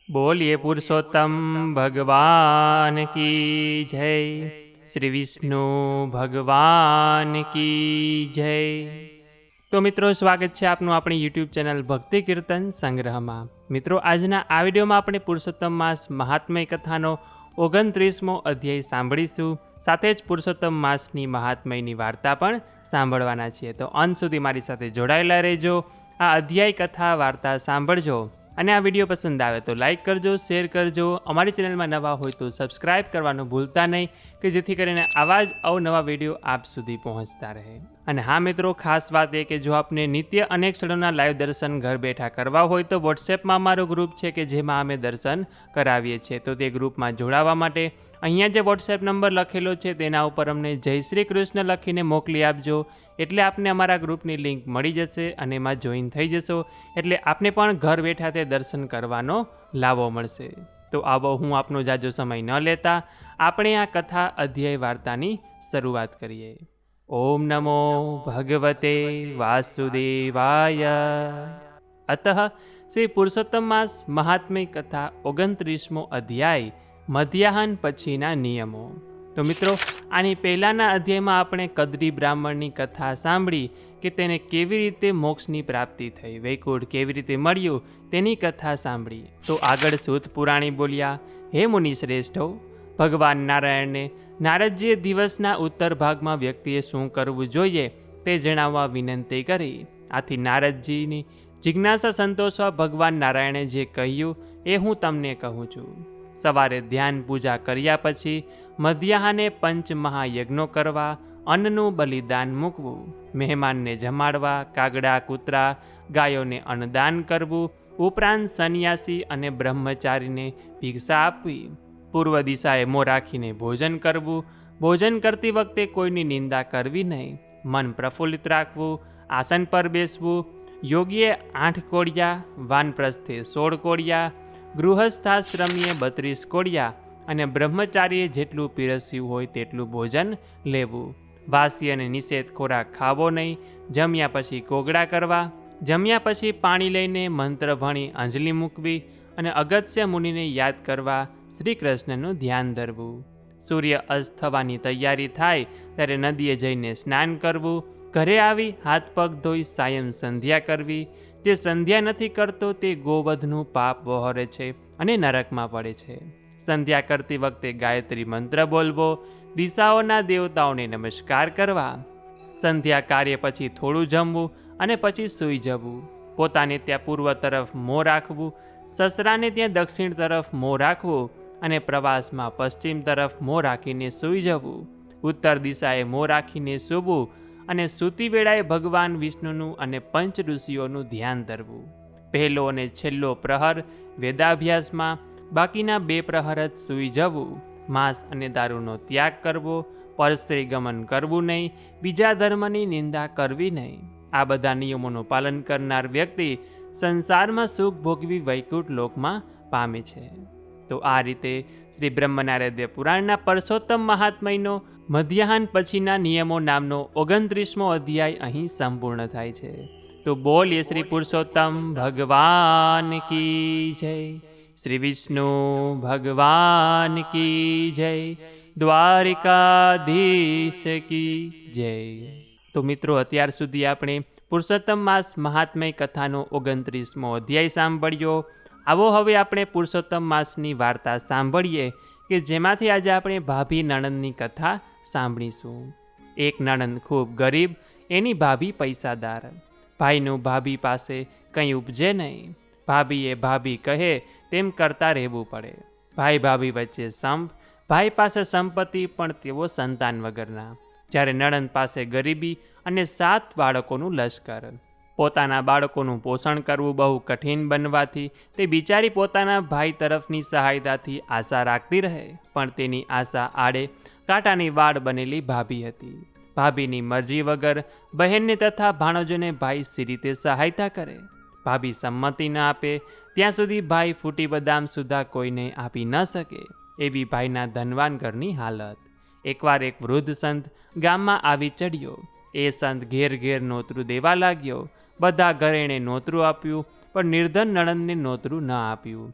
बोलिए पुरुषोत्तम भगवान की जय। श्री विष्णु भगवान की जय। तो मित्रों, स्वागत है आपનું આપણી યુટ્યુબ ચેનલ ભક્તિ કીર્તન સંગ્રહમાં। મિત્રો, આજના આ વિડીયોમાં આપણે પુરુષોત્તમ માસ મહાત્મય કથાનો 29મો અધ્યાય સાંભળીશું। સાથે જ પુરુષોત્તમ માસની મહાત્મયની વાર્તા પણ સાંભળવાના છીએ। તો અંત સુધી મારી સાથે જોડાયેલા રહેજો, આ અધ્યાય કથા વાર્તા સાંભળજો અને આ વિડીયો પસંદ આવે તો લાઇક કરજો, શેર કરજો। અમારી ચેનલમાં નવા હોય તો સબસ્ક્રાઇબ કરવાનું ભૂલતા નહીં, કે જેથી કરીને આવા જ અવનવા વિડીયો આપ સુધી પહોંચતા રહે। અને હા મિત્રો, ખાસ વાત એ કે જો આપને નિત્ય અનેક સ્થળોના લાઈવ દર્શન ઘર બેઠા કરવા હોય તો વોટ્સએપમાં અમારો ગ્રુપ છે કે જેમાં અમે દર્શન કરાવીએ છીએ। તો તે ગ્રુપમાં જોડાવા માટે અહીંયા જે વોટ્સએપ નંબર લખેલો છે તેના ઉપર અમને જય શ્રી કૃષ્ણ લખીને મોકલી આપજો, એટલે આપને અમારા ગ્રુપની લિંક મળી જશે અને એમાં જોઈન થઈ જશો, એટલે આપને પણ ઘર બેઠા તે દર્શન કરવાનો લાવો મળશે। તો આવો, હું આપનો જાજો સમય ન લેતા આપણે આ કથા અધ્યાય વાર્તાની શરૂઆત કરીએ। ઓમ નમો ભગવતે વાસુદેવાય। અતઃ શ્રી પુરુષોત્તમ માસ મહાત્મય કથા 29મો અધ્યાય, મધ્યાહન પછીના નિયમો। તો મિત્રો, આની પહેલાંના અધ્યાયમાં આપણે કદરી બ્રાહ્મણની કથા સાંભળી કે તેને કેવી રીતે મોક્ષની પ્રાપ્તિ થઈ, વૈકુંઠ કેવી રીતે મળ્યું તેની કથા સાંભળી। તો આગળ સૂત પુરાણી બોલ્યા, હે મુનિ શ્રેષ્ઠો, ભગવાન નારાયણને નારદજીએ દિવસના ઉત્તર ભાગમાં વ્યક્તિએ શું કરવું જોઈએ તે જણાવવા વિનંતી કરી। આથી નારદજીની જિજ્ઞાસા સંતોષવા ભગવાન નારાયણે જે કહ્યું એ હું તમને કહું છું। સવારે ધ્યાન પૂજા કર્યા પછી મધ્યાહને પંચ મહાયજ્ઞો કરવા, અન્નનું બલિદાન મૂકવું, મહેમાનને જમાડવા, કાગડા કૂતરા ગાયોને અન્નદાન કરવું, ઉપરાંત સંન્યાસી અને બ્રહ્મચારીને ભિક્ષા આપવી, પૂર્વ દિશાએ મોં રાખીને ભોજન કરવું, ભોજન કરતી વખતે કોઈની નિંદા કરવી નહીં, મન પ્રફુલ્લિત રાખવું, આસન પર બેસવું, યોગીએ 8 કોળિયા, વાનપ્રસ્થે 16 કોળિયા, ગૃહસ્થાશ્રમીએ 32 કોળિયા અને બ્રહ્મચારીએ જેટલું પીરસ્યું હોય તેટલું ભોજન લેવું, વાસી અને નિષેધ ખોરાક ખાવો નહીં, જમ્યા પછી કોગળા કરવા, જમ્યા પછી પાણી લઈને મંત્ર ભણી અંજલિ મૂકવી અને અગત્ય મુનિને યાદ કરવા શ્રી કૃષ્ણનું ધ્યાન ધરવું, સૂર્ય અસ્ત થવાની તૈયારી થાય ત્યારે નદીએ જઈને સ્નાન કરવું, ઘરે આવી હાથ પગ ધોઈ સાયં સંધ્યા કરવી, જે સંધ્યા નથી કરતો તે ગોવધનું પાપ વહોરે છે અને નરકમાં પડે છે, સંધ્યા કરતી વખતે ગાયત્રી મંત્ર બોલવો, દિશાઓના દેવતાઓને નમસ્કાર કરવા, સંધ્યા કાર્ય પછી થોડું જમવું અને પછી સૂઈ જવું, પોતાને ત્યાં પૂર્વ તરફ મોં રાખવું, સસરાને ત્યાં દક્ષિણ તરફ મોં રાખવું અને પ્રવાસમાં પશ્ચિમ તરફ મોં રાખીને સૂઈ જવું, ઉત્તર દિશાએ મોં રાખીને સૂવું અને સૂતી વેળાએ ભગવાન વિષ્ણુનું અને પંચ ઋષિઓનું ધ્યાન ધરવું, પહેલો અને છેલ્લો પ્રહર વેદાભ્યાસમાં, બાકીના 2 પ્રહર જ સૂઈ જવું, માંસ અને દારૂનો ત્યાગ કરવો, પરસ્ત્રી ગમન કરવું નહીં, બીજા ધર્મની નિંદા કરવી નહીં। આ બધા નિયમોનું પાલન કરનાર વ્યક્તિ સંસારમાં સુખ ભોગવી વૈકુંઠ લોકમાં પામે છે। તો આ રીતે શ્રી બ્રહ્મનારાયણ પુરાણના પુરુષોત્તમ મહાત્મયનો મધ્યાહન પછીના નિયમો નામનો 29મો અધ્યાય અહીં સંપૂર્ણ થાય છે। તો બોલીએ શ્રી પુરુષોત્તમ ભગવાન કી જય, શ્રી વિષ્ણુ ભગવાન કી જય, દ્વારિકાધીશ કી જય। તો મિત્રો, અત્યાર સુધી આપણે પુરુષોત્તમ માસ મહાત્મય કથાનો 29મો અધ્યાય સાંભળ્યો। આવો હવે આપણે પુરુષોત્તમ માસની વાર્તા સાંભળીએ કે જેમાંથી આજે આપણે ભાભી નણંદની કથા સાંભળીશું। એક નણંદ ખૂબ ગરીબ, એની ભાભી પૈસાદાર। ભાઈનું ભાભી પાસે કંઈ ઉપજે નહીં, ભાભીએ ભાભી કહે તેમ કરતા રહેવું પડે। ભાઈ ભાભી વચ્ચે સંપ, ભાઈ પાસે સંપત્તિ પણ તેઓ સંતાન વગરના। જ્યારે નણંદ પાસે ગરીબી અને 7 બાળકોનું લશ્કર। પોતાના બાળકોનું પોષણ કરવું બહુ કઠિન બનવાથી તે બિચારી પોતાના ભાઈ તરફની સહાયતાથી આશા રાખતી રહે, પણ તેની આશા આડે કાંટાની વાડ બનેલી ભાભી હતી। ભાભીની મરજી વગર બહેનને તથા ભાણોજોને ભાઈ સી રીતે સહાયતા કરે। ભાભી સંમતિ ન આપે ત્યાં સુધી ભાઈ ફૂટી બદામ સુધા કોઈને આપી ન શકે, એવી ભાઈના ધનવાન ઘરની હાલત। એકવાર એક વૃદ્ધ સંત ગામમાં આવી ચડ્યો। એ સંત ઘેર ઘેર નોતરું દેવા લાગ્યો। બધા ઘરે એણે નોતરું આપ્યું, પણ નિર્ધન નણંદને નોતરું ન આપ્યું।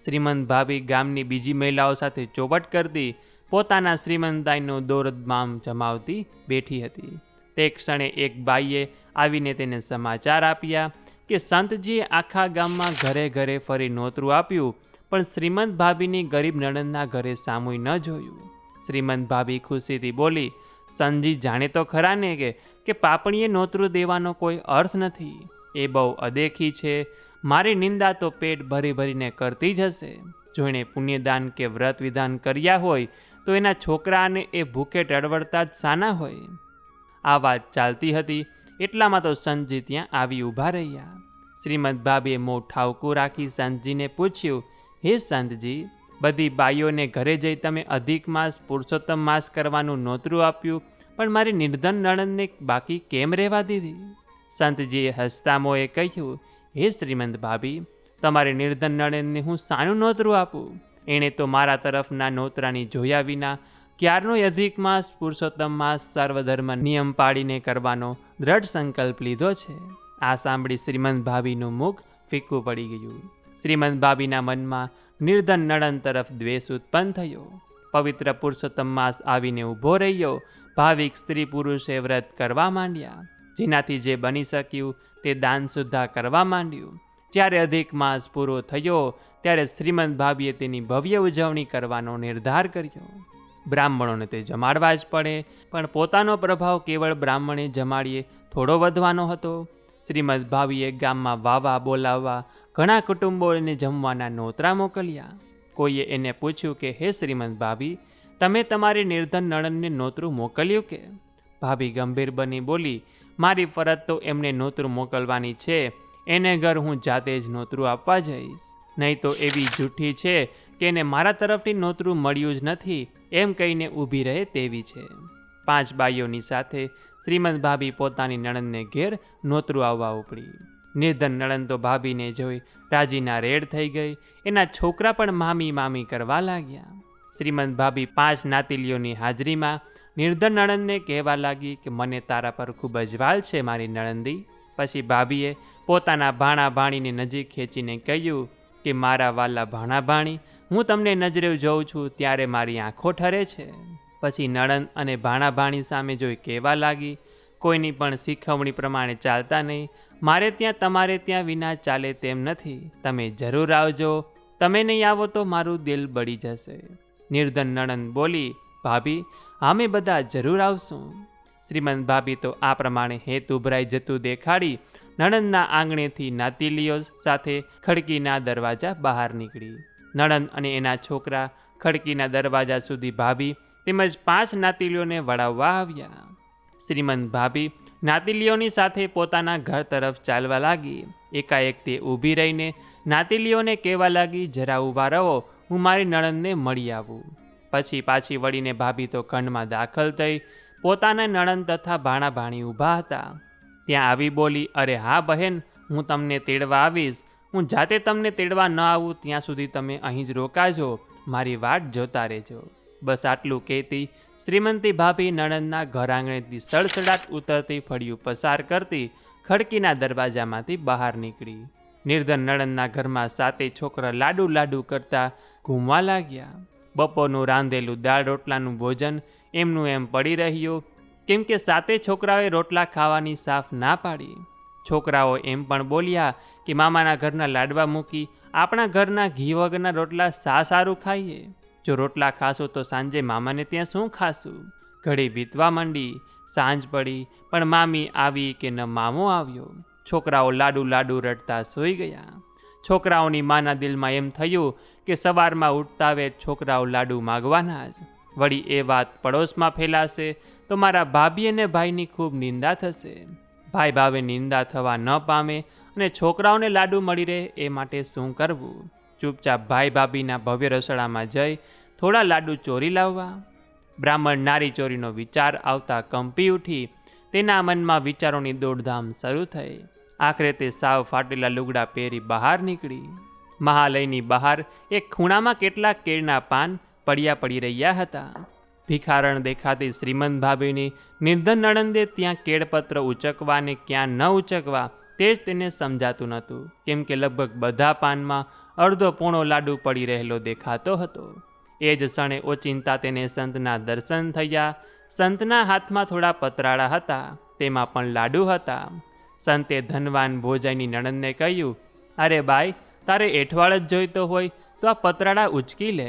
શ્રીમંત ભાભી ગામની બીજી મહિલાઓ સાથે ચોપટ કરતી પોતાના શ્રીમંતાઈનો દોરદમામ જમાવતી બેઠી હતી. તે ક્ષણે એક બાઈએ આવીને તેને સમાચાર આપ્યા કે સંતજીએ આખા ગામમાં ઘરે ઘરે ફરી નોતરું આપ્યું, પણ શ્રીમંત ભાભીની ગરીબ નણંદના ઘરે સામુય ન જોયું. શ્રીમંત ભાભી ખુશીથી બોલી, સંતજી જાણે તો ખરા ને કે પાપણીએ નોતરું દેવાનો કોઈ અર્થ નથી. એ બહુ અદેખી છે. મારી નિંદા તો પેટ ભરી ભરીને કરતી જ હશે. જો એણે પુણ્યદાન કે વ્રત વિધાન કર્યા હોય તો એના છોકરાને એ ભૂખે ટળવળતા જ સાના હોય. આ વાત ચાલતી હતી એટલામાં તો સંતજી ત્યાં આવી ઊભા રહ્યા. શ્રીમંત ભાભીએ મોં ઠાવકું રાખી સંતજીને પૂછ્યું, હે સંતજી, બધી બાઈઓને ઘરે જઈ તમે અધિક માસ પુરુષોત્તમ માસ કરવાનું નોતરું આપ્યું, પણ મારી નિર્ધન નણંદને બાકી કેમ રહેવા દીધી? સંતજીએ હસતા મોએ કહ્યું, હે શ્રીમંત ભાભી, તમારી નિર્ધન નણંદને હું સાનું નોતરું આપું? એણે તો મારા તરફના નોતરાની જોયા વિના ક્યારનો અધિક માસ પુરુષોત્તમ માસ સર્વધર્મ નિયમ પાડીને કરવાનો દ્રઢ સંકલ્પ લીધો છે. આ સાંભળી શ્રીમંત ભાભીનું મુખ ફીક્કું પડી ગયું. શ્રીમંત ભાભીના મનમાં નિર્ધન નણંદ તરફ દ્વેષ ઉત્પન્ન થયો. પવિત્ર પુરુષોત્તમ માસ આવીને ઊભો રહ્યો. ભાવિક સ્ત્રી પુરુષે વ્રત કરવા માંડ્યા. જેનાથી જે બની શક્યું તે દાન સુદ્ધા કરવા માંડ્યું. જ્યારે અધિક માસ પૂરો થયો ત્યારે શ્રીમંત ભાભીએ તેની ભવ્ય ઉજવણી કરવાનો નિર્ધાર કર્યો. બ્રાહ્મણોને તે જમાડવા જ પડે, પણ પોતાનો પ્રભાવ કેવળ બ્રાહ્મણે જમાડીએ થોડો વધવાનો હતો. શ્રીમંત ભાભીએ ગામમાં વાવા બોલાવવા ઘણા કુટુંબોને જમવાના નોતરા મોકલ્યા. કોઈએ એને પૂછ્યું કે હે શ્રીમંત ભાભી, તમે તમારી નિર્ધન નણંદને નોતરું મોકલ્યું કે? ભાભી ગંભીર બની બોલી, મારી ફરજ તો એમને નોતરું મોકલવાની છે. એને ઘર હું જાતે જ નોતરું આપવા જઈશ. નહીં તો એવી જૂઠી છે કે એને મારા તરફથી નોતરું મળ્યું જ નથી એમ કહીને ઊભી રહે તેવી છે. 5 બાઈઓની સાથે શ્રીમંત ભાભી પોતાની નણંદને ઘેર નોતરું આવવા ઉપડી. નિર્ધન નણંદ તો ભાભીને જોઈ રાજીના રેડ થઈ ગઈ. એના છોકરા પણ મામી મામી કરવા લાગ્યા. શ્રીમંત ભાભી 5 નાતીલીઓની હાજરીમાં નિર્ધન નણંદને કહેવા લાગી કે મને તારા પર ખૂબ જ વાલ છે મારી નણંદી. પછી ભાભીએ પોતાના ભાણા ભાણીને નજીક ખેંચીને કહ્યું કે મારા વાલા ભાણા ભાણી, હું તમને નજરે જોઉં છું ત્યારે મારી આંખો ઠરે છે. પછી નણંદ અને ભાણા ભાણી સામે જોઈ કહેવા લાગી, કોઈની પણ શીખવણી પ્રમાણે ચાલતા નહીં. મારે ત્યાં તમારે ત્યાં વિના ચાલે તેમ નથી. તમે જરૂર આવજો. તમે નહીં આવો તો મારું દિલ બળી જશે. નિર્ધન નણંદ બોલી, ભાભી, અમે બધા જરૂર આવશું. શ્રીમંત ભાભી તો આ પ્રમાણે હેત ઉભરાઈ જતું દેખાડી નણંદના આંગણેથી નાતીલીઓ સાથે ખડકીના દરવાજા બહાર નીકળી. નણંદ અને એના છોકરા ખડકીના દરવાજા સુધી ભાભી તેમજ 5 નાતીલીઓને વળાવવા આવ્યા. શ્રીમંત ભાભી નાતીલીઓની સાથે પોતાના ઘર તરફ ચાલવા લાગી. એકાએક તે ઊભી રહીને નાતીલીઓને કહેવા લાગી, જરા ઊભા રહો, હું મારી નણંદને મળી આવું. પછી પાછી વળીને ભાભી તો ખંડમાં દાખલ થઈ. પોતાના નણંદ તથા ભાણા ભાણી ઊભા હતા. ત્યાં આવી બોલી, અરે હા બહેન, હું તમને તેડવા આવીશ. હું જાતે તમને તેડવા ન આવું ત્યાં સુધી તમે અહીં જ રોકાજો. મારી વાટ જોતા રહેજો. બસ આટલું કહેતી શ્રીમંતી ભાભી નણંદના ઘર આંગણેથી સડસડાટ ઉતરતી ફળિયું પસાર કરતી ખડકીના દરવાજામાંથી બહાર નીકળી. નિર્ધન નણંદના ઘરમાં 7 છોકરા લાડુ લાડુ કરતા ઘૂમવા લાગ્યા. બપોરનું રાંધેલું દાળ રોટલાનું ભોજન એમનું એમ પડી રહ્યું, કેમ કે 7 છોકરાઓએ રોટલા ખાવાની સાફ ના પાડી. છોકરાઓ એમ પણ બોલ્યા કે મામાના ઘરના લાડવા મૂકી આપણા ઘરના ઘી વગરના રોટલા સારું ખાઈએ. જો રોટલા ખાશું તો સાંજે મામાને ત્યાં શું ખાશું? ઘડી વીતવા માંડી. સાંજ પડી પણ મામી આવી કે ન મામો આવ્યો. છોકરાઓ લાડુ લાડુ રડતા સૂઈ ગયા. છોકરાઓની માના દિલમાં એમ થયું કે સવારમાં ઉઠતા વેત છોકરાઓ લાડુ માગવાના જ. વળી એ વાત પડોશમાં ફેલાશે તો મારા ભાભી અને ભાઈની ખૂબ નિંદા થશે. ભાઈ ભાવે નિંદા થવા ન પામે અને છોકરાઓને લાડુ મળી રહે એ માટે શું કરવું? ચૂપચાપ ભાઈ ભાભીના ભવ્ય રસોડામાં જઈ થોડા લાડુ ચોરી લાવવા. બ્રાહ્મણ નારી ચોરીનો વિચાર આવતા કંપી ઉઠી. તેના મનમાં વિચારોની દોડધામ શરૂ થઈ. આખરે તે સાવ ફાટેલા લુગડા પહેરી બહાર નીકળી. મહાલયની બહાર એક ખૂણામાં કેટલાક કેળના પાન પડ્યા પડી રહ્યા હતા. ભિખારણ દેખાતી શ્રીમંત ભાભીની નિર્ધન નણંદે ત્યાં કેળપત્ર ઉચકવા ને ક્યાં ન ઉચકવા તે જ તેને સમજાતું નહોતું. કેમ કે લગભગ બધા પાનમાં અડધો પોણો લાડુ પડી રહેલો દેખાતો હતો. એ જ ક્ષણે ઓચિંતા તેને સંતના દર્શન થયા. સંતના હાથમાં થોડા પતરાળા હતા, તેમાં પણ લાડુ હતા. સંતે ધનવાન ભોજાઈની નણંદને કહ્યું, અરે બાઈ, તારે એઠવાડ જ જોઈતો હોય તો આ પતરાળા ઉચકી લે.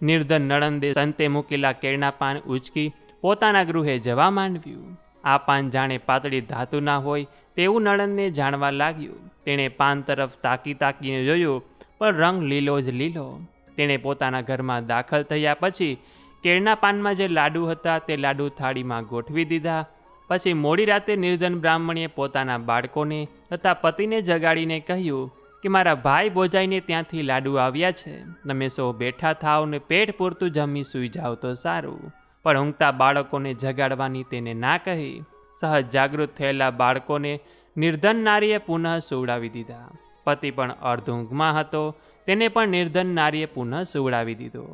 નિર્ધન નણંદે સંતે મૂકેલા કેળના પાન ઉચકી પોતાના ગૃહે જવા માંડ્યું. આ પાન જાણે પાતળી ધાતુના હોય તેવું નણંદને જાણવા લાગ્યું. તેણે પાન તરફ તાકીને જોયું, પણ રંગ લીલો જ લીલો. તેણે પોતાના ઘરમાં દાખલ થયા પછી કેળના પાનમાં જે લાડુ હતા તે લાડુ થાળીમાં ગોઠવી દીધા. પછી મોડી રાતે નિર્ધન બ્રાહ્મણીએ પોતાના બાળકોને તથા પતિને જગાડીને કહ્યું કે મારા ભાઈ ભોજાઈને ત્યાંથી લાડુ આવ્યા છે, તમે સૌ બેઠા થાવ ને પેટ પૂરતું જમી સૂઈ જાઓ તો સારું. પણ ઊંઘતા બાળકોને જગાડવાની તેને ના કહી. સહજ જાગૃત થયેલા બાળકોને નિર્ધન નારીએ પુનઃ સુવડાવી દીધા. પતિ પણ અર્ધઊંઘમાં હતો, તેને પણ નિર્ધન નારીએ પુનઃ સુવડાવી દીધો.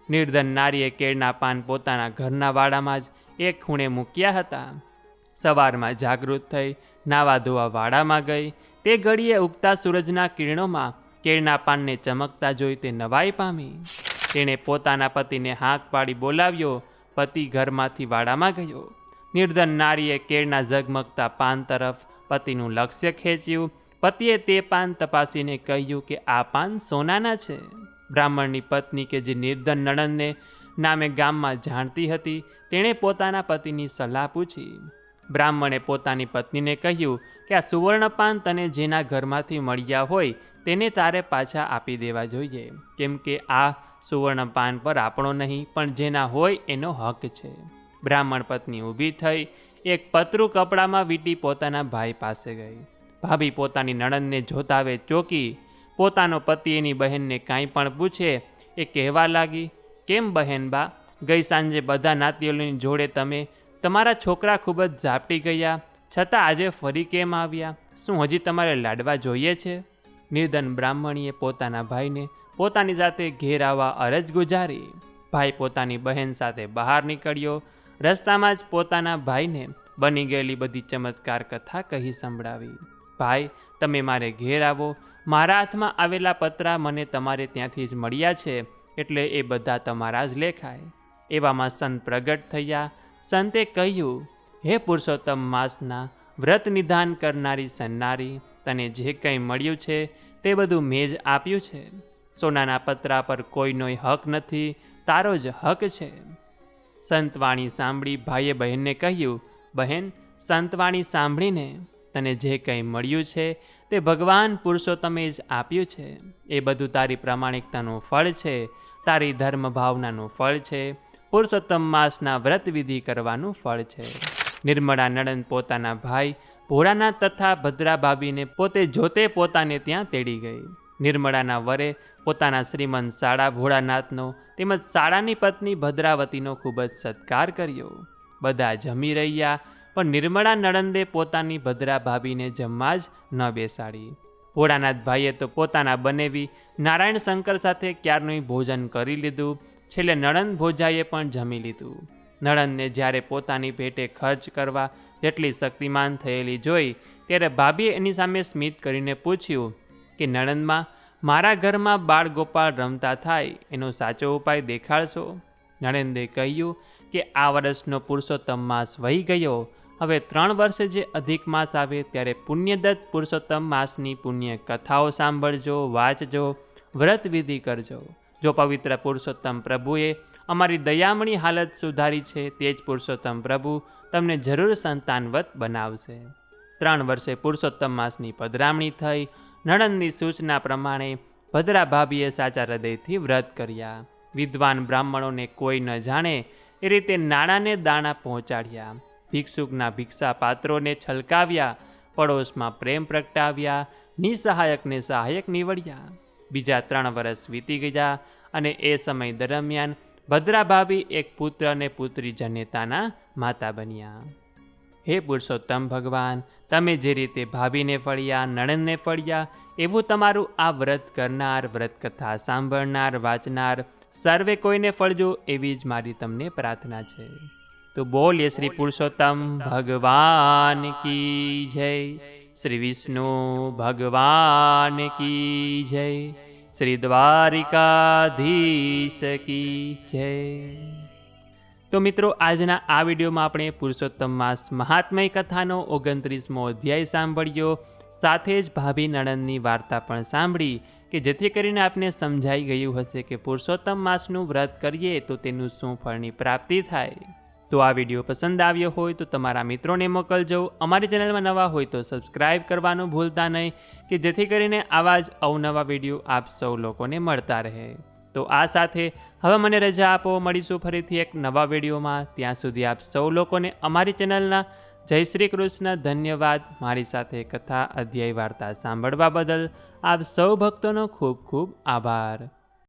નિર્ધન નારીએ કેળના પાન પોતાના ઘરના વાડામાં જ એક ખૂણે મૂક્યા હતા. સવારમાં જાગૃત થઈ નાવા ધોવા વાડામાં ગઈ. તે ઘડીએ ઉગતા સૂરજના કિરણોમાં કેળના પાનને ચમકતા જોઈ તે નવાઈ પામી. તેણે પોતાના પતિને હાંક પાડી બોલાવ્યો. પતિ ઘરમાંથી વાડામાં ગયો. નિર્ધન નારીએ કેળના ઝગમગતા પાન તરફ પતિનું લક્ષ્ય ખેંચ્યું. પતિએ તે પાન તપાસીને કહ્યું કે આ પાન સોનાના છે. બ્રાહ્મણની પત્ની કે જે નિર્ધન નણંદને નામે ગામમાં જાણતી હતી, તેણે પોતાના પતિની સલાહ પૂછી. બ્રાહ્મણે પોતાની પત્નીને કહ્યું કે આ સુવર્ણ પાન તને જેના ઘરમાંથી મળ્યા હોય તેને તારે પાછા આપી દેવા જોઈએ, કેમ કે આ સુવર્ણ પાન પર આપણો નહીં પણ જેના હોય એનો હક છે. બ્રાહ્મણ પત્ની ઊભી થઈ એક પતરું કપડામાં વીંટી પોતાના ભાઈ પાસે ગઈ. ભાભી પોતાની નણંદને જોતાવે ચોકી. પોતાનો પતિ એની બહેનને કાંઈ પણ પૂછે એ કહેવા લાગી, કેમ બહેનબા, ગઈ સાંજે બધા નાતીઓની જોડે તમે તમારા છોકરા ખૂબ જ ઝાપટી ગયા, છતાં આજે ફરી કેમ આવ્યા? શું હજી તમારે લાડવા જોઈએ છે? નિર્ધન બ્રાહ્મણીએ પોતાના ભાઈને પોતાની સાથે ઘેર આવવા અરજ ગુજારી. ભાઈ પોતાની બહેન સાથે બહાર નીકળ્યો. રસ્તામાં જ પોતાના ભાઈને બની ગયેલી બધી ચમત્કાર કથા કહી સંભળાવી. ભાઈ, તમે મારે ઘેર આવો. મારા હાથમાં આવેલા પતરા મને તમારે ત્યાંથી જ મળ્યા છે, એટલે એ બધા તમારા જ લેખાય. એવામાં સંત પ્રગટ થયા. સંતે કહ્યું, હે પુરુષોત્તમ માસના વ્રત નિધાન કરનારી સન્નારી, તને જે કંઈ મળ્યું છે તે બધું મેં જ આપ્યું છે. સોનાના પતરા પર કોઈનોય હક નથી, તારો જ હક છે. સંતવાણી સાંભળી ભાઈએ બહેનને કહ્યું, બહેન, સંતવાણી સાંભળીને તને જે કંઈ મળ્યું છે તે ભગવાન પુરુષોત્તમે જ આપ્યું છે. એ બધું તારી પ્રામાણિકતાનું ફળ છે, તારી ધર્મ ભાવનાનું ફળ છે, પુરુષોત્તમ માસના વ્રત વિધિ કરવાનું ફળ છે. નિર્મળા નણંદ પોતાના ભાઈ ભોળાનાથ તથા ભદ્રા ભાભીને પોતે જોતે પોતાને ત્યાં તેડી ગઈ. નિર્મળાના વરે પોતાના શ્રીમંત શાળા ભોળાનાથનો તેમજ શાળાની પત્ની ભદ્રાવતીનો ખૂબ જ સત્કાર કર્યો. બધા જમી રહ્યા, પણ નિર્મળા નણંદે પોતાની ભદ્રા ભાભીને જમવા જ ન બેસાડી. ભોળાનાથ ભાઈએ તો પોતાના બનેવી નારાયણ શંકર સાથે ક્યારનું ભોજન કરી લીધું. છેલ્લે નણંદ ભોજાઈએ પણ જમી લીધું. નણંદને જ્યારે પોતાની ભેટે ખર્ચ કરવા જેટલી શક્તિમાન થયેલી જોઈ ત્યારે ભાભીએ એની સામે સ્મિત કરીને પૂછ્યું કે નણંદમાં, મારા ઘરમાં બાળ ગોપાળ રમતા થાય એનો સાચો ઉપાય દેખાડશો? નણંદે કહ્યું કે આ વર્ષનો પુરુષોત્તમ માસ વહી ગયો. હવે 3 વર્ષે જે અધિક માસ આવે ત્યારે પુણ્યદત્ત પુરુષોત્તમ માસની પુણ્ય કથાઓ સાંભળજો, વાંચજો, વ્રત વિધિ કરજો. જો પવિત્ર પુરુષોત્તમ પ્રભુએ અમારી દયામણી હાલત સુધારી છે, તે જ પુરુષોત્તમ પ્રભુ તમને જરૂર સંતાનવત બનાવશે. 3 વર્ષે પુરુષોત્તમ માસની પધરામણી થઈ. નણંદની સૂચના પ્રમાણે ભદ્રા ભાભીએ સાચા હૃદયથી વ્રત કર્યા. વિદ્વાન બ્રાહ્મણોને કોઈ ન જાણે એ રીતે નાણાંને દાણા પહોંચાડ્યા. ભિક્ષુકના ભિક્ષા પાત્રોને છલકાવ્યા. પડોશમાં પ્રેમ પ્રગટાવ્યા. નિસહાયકને સહાયક નીવડ્યા. બીજા 3 વર્ષ વીતી ગયા અને એ સમય દરમિયાન ભદ્રા ભાભી એક પુત્ર અને પુત્રી જનેતાના માતા બન્યા. હે પુરુષોત્તમ ભગવાન, તમે જે રીતે ભાભીને ફળ્યા, નણંદને ફળ્યા, એવું તમારું આ વ્રત કરનાર, વ્રત કથા સાંભળનાર, વાંચનાર સર્વે કોઈને ફળજો, એવી જ મારી તમને પ્રાર્થના છે. તો બોલીએ શ્રી પુરુષોત્તમ ભગવાન કી જય, શ્રી વિષ્ણુ ભગવાન કી જય, શ્રી દ્વારિકાધીશ કી જય. તો મિત્રો, આજના આ વિડીયોમાં આપણે પુરુષોત્તમ માસ મહાત્મય કથાનો 29મો અધ્યાય સાંભળ્યો. સાથે જ ભાભી નણંદની વાર્તા પણ સાંભળી કે જેથી કરીને આપને સમજાઈ ગયું હશે કે પુરુષોત્તમ માસનું વ્રત કરીએ તો તેનું શું ફળની પ્રાપ્તિ થાય. તો આ વિડીયો પસંદ આવ્યો હોય તો તમારા મિત્રોને મોકલજો. અમારી ચેનલમાં નવા હોય તો સબસ્ક્રાઈબ કરવાનું ભૂલતા નહીં કે જેથી કરીને આવા જ અવનવા વિડીયો આપ સૌ લોકોને મળતા રહે. તો આ સાથે હવે મને રજા આપો. મળીશું ફરીથી એક નવા વિડીયોમાં. ત્યાં સુધી આપ સૌ લોકોને અમારી ચેનલના જય શ્રી કૃષ્ણ. ધન્યવાદ. મારી સાથે કથા, અધ્યાય, વાર્તા સાંભળવા બદલ આપ સૌ ભક્તોનો ખૂબ ખૂબ આભાર.